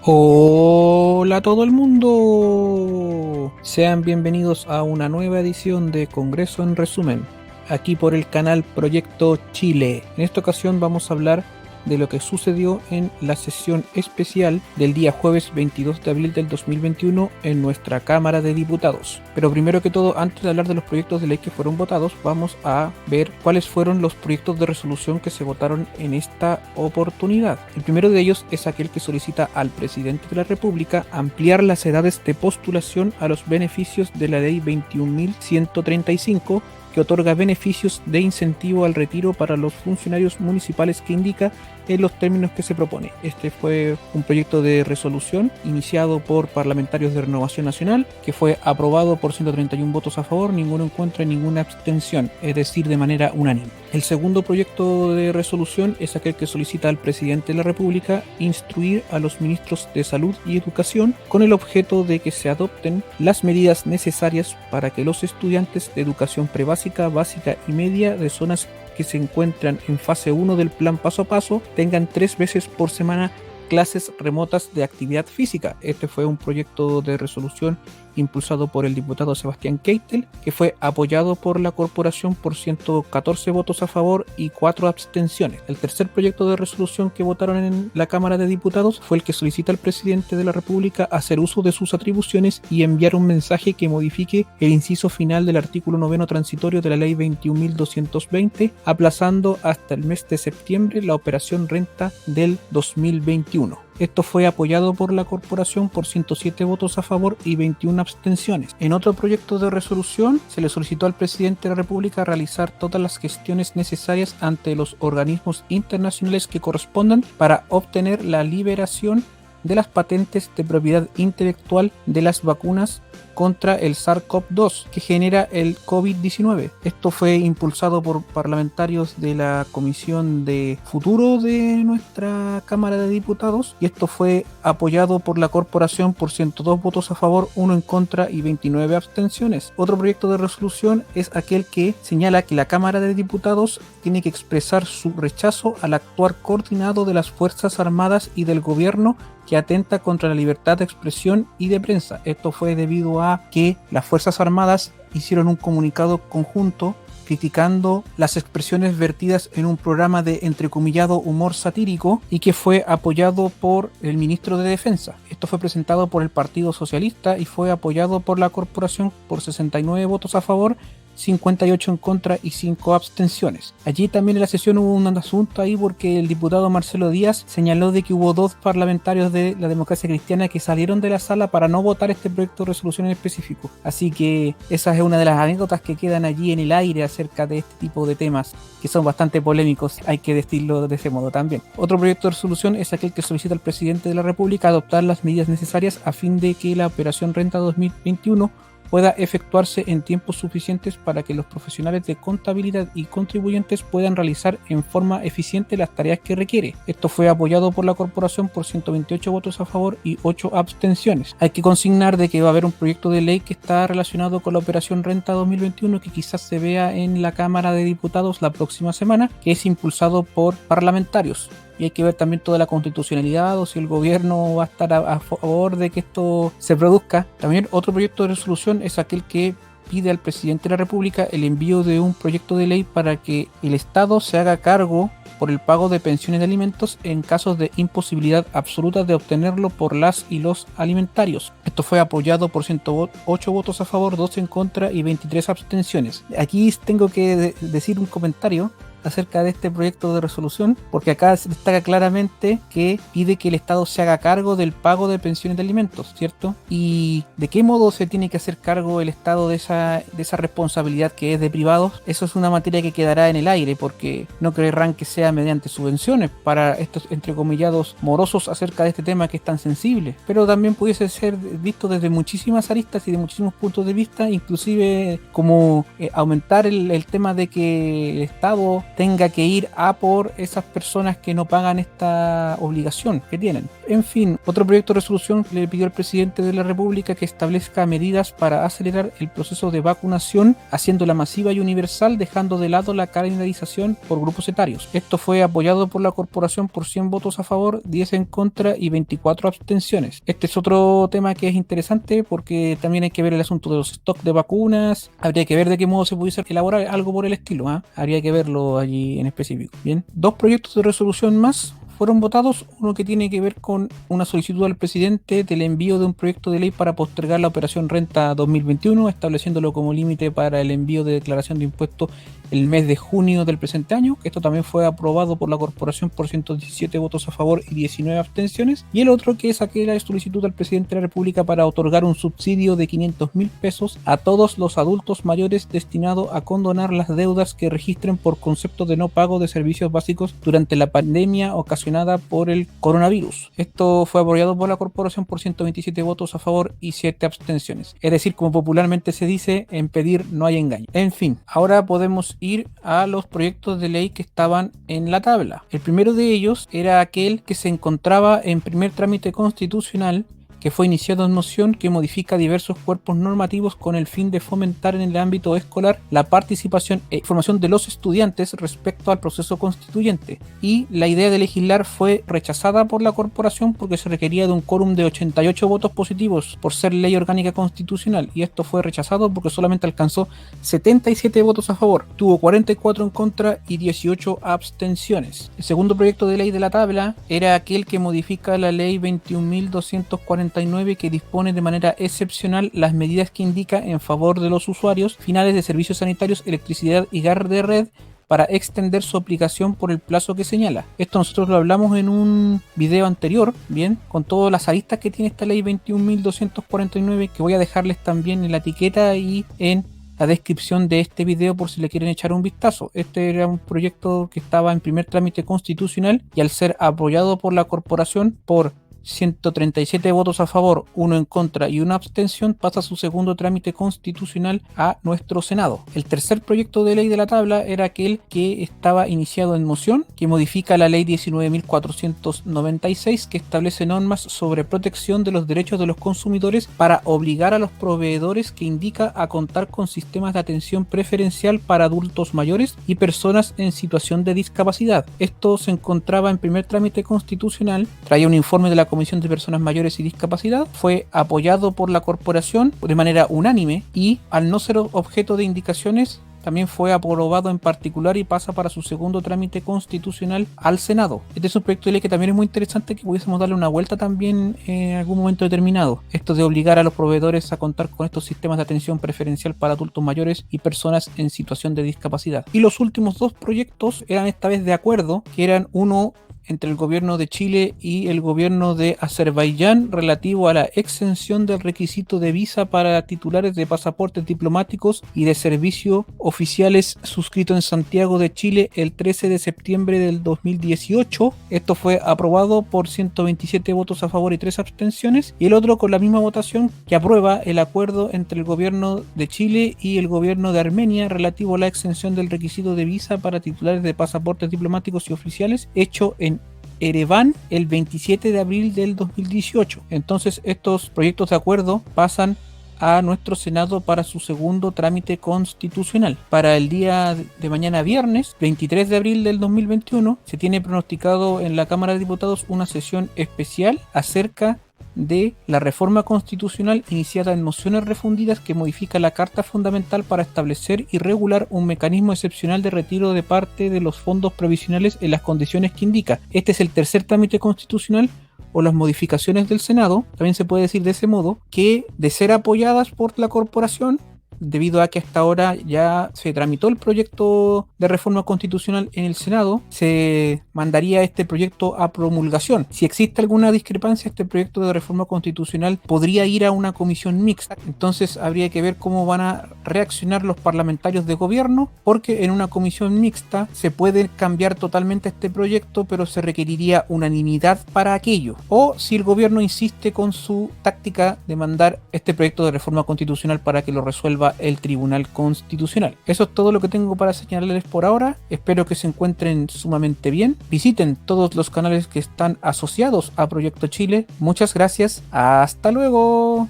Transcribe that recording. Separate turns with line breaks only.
Hola a todo el mundo, sean bienvenidos a una nueva edición de Congreso en Resumen, aquí por el canal Proyecto Chile. En esta ocasión vamos a hablar de lo que sucedió en la sesión especial del día jueves 22 de abril del 2021 en nuestra Cámara de Diputados. Pero primero que todo, antes de hablar de los proyectos de ley que fueron votados, vamos a ver cuáles fueron los proyectos de resolución que se votaron en esta oportunidad. El primero de ellos es aquel que solicita al presidente de la República ampliar las edades de postulación a los beneficios de la ley 21.135, que otorga beneficios de incentivo al retiro para los funcionarios municipales que indica en los términos que se propone. Este fue un proyecto de resolución iniciado por parlamentarios de Renovación Nacional, que fue aprobado por 131 votos a favor, ninguno en contra y ninguna abstención, es decir, de manera unánime. El segundo proyecto de resolución es aquel que solicita al presidente de la República instruir a los ministros de Salud y Educación con el objeto de que se adopten las medidas necesarias para que los estudiantes de educación prebásica, básica y media de zonas que se encuentran en fase 1 del plan paso a paso tengan 3 veces por semana clases remotas de actividad física. Este fue un proyecto de resolución impulsado por el diputado Sebastián Keitel, que fue apoyado por la corporación por 114 votos a favor y 4 abstenciones. El tercer proyecto de resolución que votaron en la Cámara de Diputados fue el que solicita al presidente de la República hacer uso de sus atribuciones y enviar un mensaje que modifique el inciso final del artículo 9 transitorio de la ley 21.220, aplazando hasta el mes de septiembre la operación renta del 2021. Esto fue apoyado por la corporación por 107 votos a favor y 21 abstenciones. En otro proyecto de resolución se le solicitó al presidente de la República realizar todas las gestiones necesarias ante los organismos internacionales que correspondan para obtener la liberación de las patentes de propiedad intelectual de las vacunas contra el SARS-CoV-2 que genera el COVID-19. Esto fue impulsado por parlamentarios de la Comisión de Futuro de nuestra Cámara de Diputados y esto fue apoyado por la corporación por 102 votos a favor, 1 en contra y 29 abstenciones. Otro proyecto de resolución es aquel que señala que la Cámara de Diputados tiene que expresar su rechazo al actuar coordinado de las Fuerzas Armadas y del gobierno que atenta contra la libertad de expresión y de prensa. Esto fue debido a que las Fuerzas Armadas hicieron un comunicado conjunto criticando las expresiones vertidas en un programa de entrecomillado humor satírico y que fue apoyado por el ministro de Defensa. Esto fue presentado por el Partido Socialista y fue apoyado por la corporación por 69 votos a favor, 58 en contra y 5 abstenciones. Allí también en la sesión hubo un asunto ahí porque el diputado Marcelo Díaz señaló de que hubo 2 parlamentarios de la Democracia Cristiana que salieron de la sala para no votar este proyecto de resolución en específico. Así que esa es una de las anécdotas que quedan allí en el aire acerca de este tipo de temas que son bastante polémicos, hay que decirlo de ese modo también. Otro proyecto de resolución es aquel que solicita al presidente de la República adoptar las medidas necesarias a fin de que la operación Renta 2021 pueda efectuarse en tiempos suficientes para que los profesionales de contabilidad y contribuyentes puedan realizar en forma eficiente las tareas que requiere. Esto fue apoyado por la corporación por 128 votos a favor y 8 abstenciones. Hay que consignar de que va a haber un proyecto de ley que está relacionado con la operación Renta 2021 que quizás se vea en la Cámara de Diputados la próxima semana, que es impulsado por parlamentarios. Y hay que ver también toda la constitucionalidad o si el gobierno va a estar a favor de que esto se produzca. También otro proyecto de resolución es aquel que pide al presidente de la República el envío de un proyecto de ley para que el Estado se haga cargo por el pago de pensiones de alimentos en casos de imposibilidad absoluta de obtenerlo por las y los alimentarios. Esto fue apoyado por 108 votos a favor, 2 en contra y 23 abstenciones. Aquí tengo que decir un comentario acerca de este proyecto de resolución, porque acá se destaca claramente que pide que el Estado se haga cargo del pago de pensiones de alimentos, ¿cierto? Y de qué modo se tiene que hacer cargo el Estado de esa responsabilidad que es de privados. Eso es una materia que quedará en el aire, porque no creerán que sea mediante subvenciones para estos entrecomillados morosos acerca de este tema que es tan sensible, pero también pudiese ser visto desde muchísimas aristas y de muchísimos puntos de vista, inclusive como aumentar el tema de que el Estado tenga que ir a por esas personas que no pagan esta obligación que tienen. En fin, otro proyecto de resolución le pidió al presidente de la República que establezca medidas para acelerar el proceso de vacunación, haciéndola masiva y universal, dejando de lado la calendarización por grupos etarios. Esto fue apoyado por la corporación por 100 votos a favor, 10 en contra y 24 abstenciones. Este es otro tema que es interesante porque también hay que ver el asunto de los stocks de vacunas. Habría que ver de qué modo se pudiese elaborar algo por el estilo, ¿eh? Habría que verlo allí en específico. Bien, dos proyectos de resolución más fueron votados, uno que tiene que ver con una solicitud al presidente del envío de un proyecto de ley para postergar la operación Renta 2021, estableciéndolo como límite para el envío de declaración de impuestos el mes de junio del presente año. Esto también fue aprobado por la corporación por 117 votos a favor y 19 abstenciones. Y el otro, que es aquella solicitud al presidente de la República para otorgar un subsidio de 500.000 pesos a todos los adultos mayores destinado a condonar las deudas que registren por concepto de no pago de servicios básicos durante la pandemia ocasionada por el coronavirus. Esto fue apoyado por la corporación por 127 votos a favor y 7 abstenciones. Es decir, como popularmente se dice, en pedir no hay engaño. En fin, ahora podemos ir a los proyectos de ley que estaban en la tabla. El primero de ellos era aquel que se encontraba en primer trámite constitucional, que fue iniciado en moción, que modifica diversos cuerpos normativos con el fin de fomentar en el ámbito escolar la participación e información de los estudiantes respecto al proceso constituyente. Y la idea de legislar fue rechazada por la corporación porque se requería de un quórum de 88 votos positivos por ser ley orgánica constitucional, y esto fue rechazado porque solamente alcanzó 77 votos a favor, tuvo 44 en contra y 18 abstenciones. El segundo proyecto de ley de la tabla era aquel que modifica la ley 21.249, que dispone de manera excepcional las medidas que indica en favor de los usuarios finales de servicios sanitarios, electricidad y gas de red, para extender su aplicación por el plazo que señala. Esto nosotros lo hablamos en un video anterior, bien, con todas las aristas que tiene esta ley 21.249, que voy a dejarles también en la etiqueta y en la descripción de este video por si le quieren echar un vistazo. Este era un proyecto que estaba en primer trámite constitucional y al ser apoyado por la corporación por 137 votos a favor, 1 en contra y 1 abstención, pasa su segundo trámite constitucional a nuestro Senado. El tercer proyecto de ley de la tabla era aquel que estaba iniciado en moción, que modifica la ley 19.496, que establece normas sobre protección de los derechos de los consumidores para obligar a los proveedores que indica a contar con sistemas de atención preferencial para adultos mayores y personas en situación de discapacidad. Esto se encontraba en primer trámite constitucional, traía un informe de la Comisión de Personas Mayores y Discapacidad, fue apoyado por la corporación de manera unánime y, al no ser objeto de indicaciones, también fue aprobado en particular y pasa para su segundo trámite constitucional al Senado. Este es un proyecto de ley que también es muy interesante, que pudiésemos darle una vuelta también en algún momento determinado. Esto de obligar a los proveedores a contar con estos sistemas de atención preferencial para adultos mayores y personas en situación de discapacidad. Y los últimos dos proyectos eran esta vez de acuerdo, que eran uno entre el gobierno de Chile y el gobierno de Azerbaiyán relativo a la exención del requisito de visa para titulares de pasaportes diplomáticos y de servicio oficiales suscrito en Santiago de Chile el 13 de septiembre del 2018. Esto fue aprobado por 127 votos a favor y 3 abstenciones, y el otro con la misma votación, que aprueba el acuerdo entre el gobierno de Chile y el gobierno de Armenia relativo a la exención del requisito de visa para titulares de pasaportes diplomáticos y oficiales, hecho en Ereván el 27 de abril del 2018. Entonces estos proyectos de acuerdo pasan a nuestro Senado para su segundo trámite constitucional. Para el día de mañana viernes 23 de abril del 2021 se tiene pronosticado en la Cámara de Diputados una sesión especial acerca de la reforma constitucional iniciada en mociones refundidas, que modifica la Carta Fundamental para establecer y regular un mecanismo excepcional de retiro de parte de los fondos previsionales en las condiciones que indica. Este es el tercer trámite constitucional, o las modificaciones del Senado, también se puede decir de ese modo, que de ser apoyadas por la corporación, debido a que hasta ahora ya se tramitó el proyecto de reforma constitucional en el Senado, se mandaría este proyecto a promulgación. Si existe alguna discrepancia, este proyecto de reforma constitucional podría ir a una comisión mixta. Entonces habría que ver cómo van a reaccionar los parlamentarios de gobierno, porque en una comisión mixta se puede cambiar totalmente este proyecto, pero se requeriría unanimidad para aquello. O si el gobierno insiste con su táctica de mandar este proyecto de reforma constitucional para que lo resuelva aprueba el Tribunal Constitucional. Eso es todo lo que tengo para señalarles por ahora. Espero que se encuentren sumamente bien. Visiten todos los canales que están asociados a Proyecto Chile. Muchas gracias. Hasta luego.